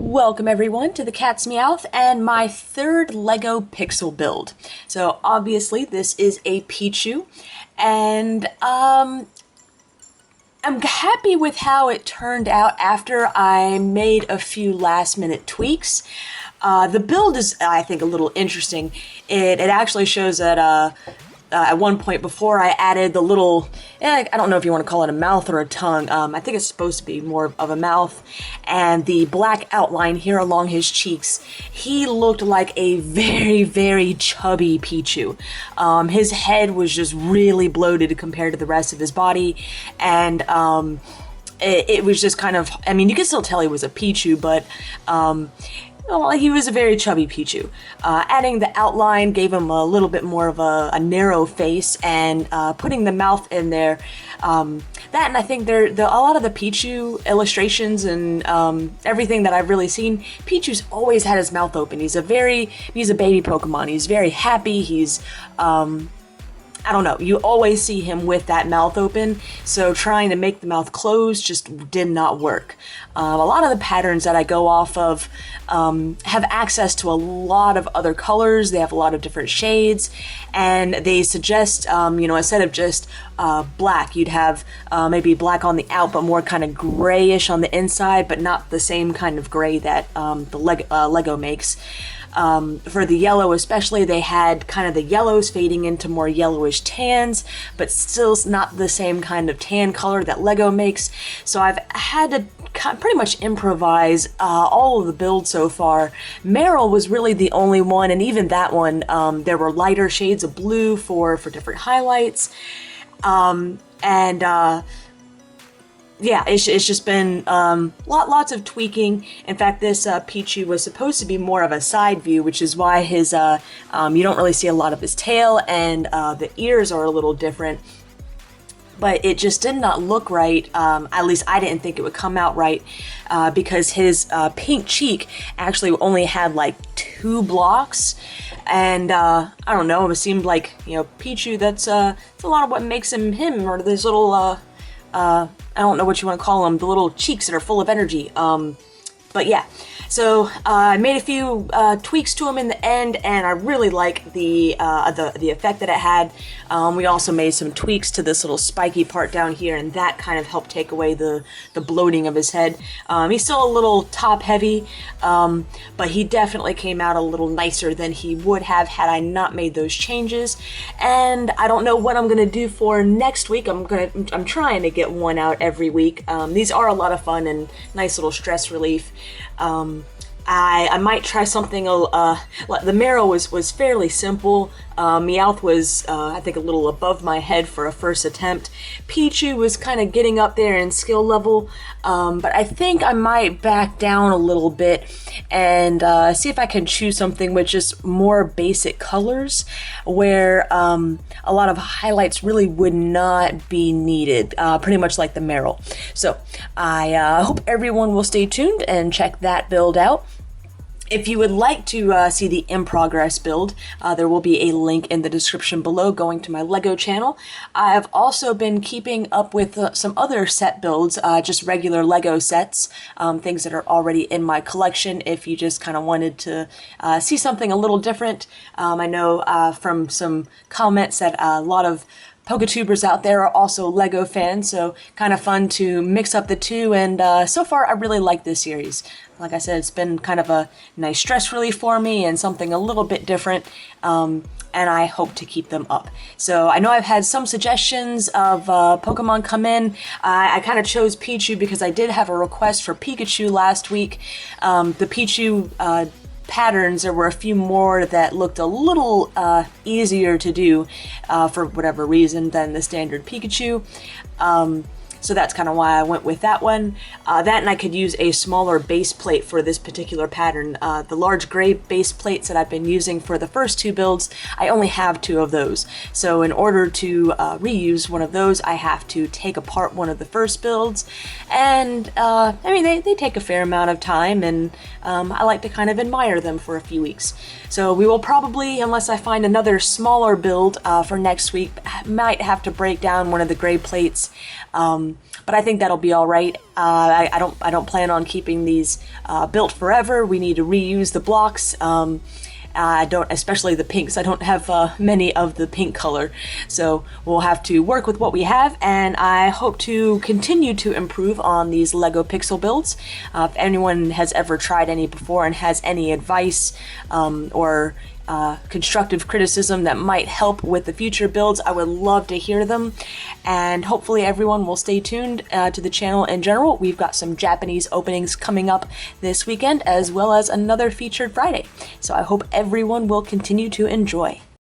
Welcome everyone to the Cat's Meowth and my third Lego Pixel build. So obviously this is a Pichu, and I'm happy with how it turned out after I made a few last minute tweaks. The build is, I think, a little interesting. It actually shows that at one point before I added the little, I don't know if you want to call it a mouth or a tongue, I think it's supposed to be more of a mouth, and the black outline here along his cheeks. He looked like a very, very chubby Pichu. His head was just really bloated compared to the rest of his body, and it was just kind of, I mean, you can still tell he was a Pichu, but well, he was a very chubby Pichu. Adding the outline gave him a little bit more of a narrow face, and putting the mouth in there, that, and I think a lot of the Pichu illustrations and everything that I've really seen, Pichu's always had his mouth open. He's a baby Pokemon. He's very happy. He's I don't know, you always see him with that mouth open, so trying to make the mouth close just did not work. A lot of the patterns that I go off of have access to a lot of other colors. They have a lot of different shades, and they suggest, instead of just black, you'd have maybe black on the out, but more kind of grayish on the inside, but not the same kind of gray that the Lego makes. For the yellow especially, they had kind of the yellows fading into more yellowish tans, but still not the same kind of tan color that Lego makes. So I've had to pretty much improvise all of the builds so far. Meryl was really the only one, and even that one, there were lighter shades of blue for different highlights. Yeah, it's just been lots of tweaking. In fact, this Pichu was supposed to be more of a side view, which is why his you don't really see a lot of his tail, and the ears are a little different. But it just did not look right. At least I didn't think it would come out right, because his pink cheek actually only had like 2 blocks. And I don't know, it seemed like, Pichu, that's a lot of what makes him him, or this little I don't know what you want to call them, the little cheeks that are full of energy. But yeah, so I made a few tweaks to them in the end, and I really like the effect that it had. We also made some tweaks to this little spiky part down here, and that kind of helped take away the bloating of his head. He's still a little top heavy, but he definitely came out a little nicer than he would have had I not made those changes. And I don't know what I'm gonna do for next week. I'm trying to get one out every week. These are a lot of fun and nice little stress relief. I might try something, the Meryl was fairly simple. Meowth was, I think, a little above my head for a first attempt. Pichu was kind of getting up there in skill level, but I think I might back down a little bit and see if I can choose something with just more basic colors, where a lot of highlights really would not be needed, pretty much like the Meryl. So I hope everyone will stay tuned and check that build out. If you would like to see the in progress build, there will be a link in the description below going to my Lego channel. I have also been keeping up with some other set builds, just regular Lego sets, things that are already in my collection if you just kind of wanted to see something a little different. I know from some comments that a lot of Poketubers out there are also Lego fans, so kind of fun to mix up the two, and so far I really like this series. Like I said, it's been kind of a nice stress relief for me and something a little bit different, and I hope to keep them up. So I know I've had some suggestions of Pokemon come in. I kind of chose Pichu because I did have a request for Pikachu last week. The Pichu patterns, there were a few more that looked a little easier to do for whatever reason than the standard Pikachu. So that's kind of why I went with that one. That, and I could use a smaller base plate for this particular pattern. The large gray base plates that I've been using for the first 2 builds, I only have 2 of those. So in order to reuse one of those, I have to take apart one of the first builds. And I mean, they take a fair amount of time, and I like to kind of admire them for a few weeks. So we will probably, unless I find another smaller build for next week, might have to break down one of the gray plates But I think that'll be all right. I don't plan on keeping these built forever. We need to reuse the blocks. I don't, especially the pinks. I don't have many of the pink color, so we'll have to work with what we have, and I hope to continue to improve on these Lego Pixel builds. If anyone has ever tried any before and has any advice or constructive criticism that might help with the future builds, I would love to hear them, and hopefully everyone will stay tuned to the channel in general. We've got some Japanese openings coming up this weekend, as well as another featured Friday, so I hope everyone will continue to enjoy.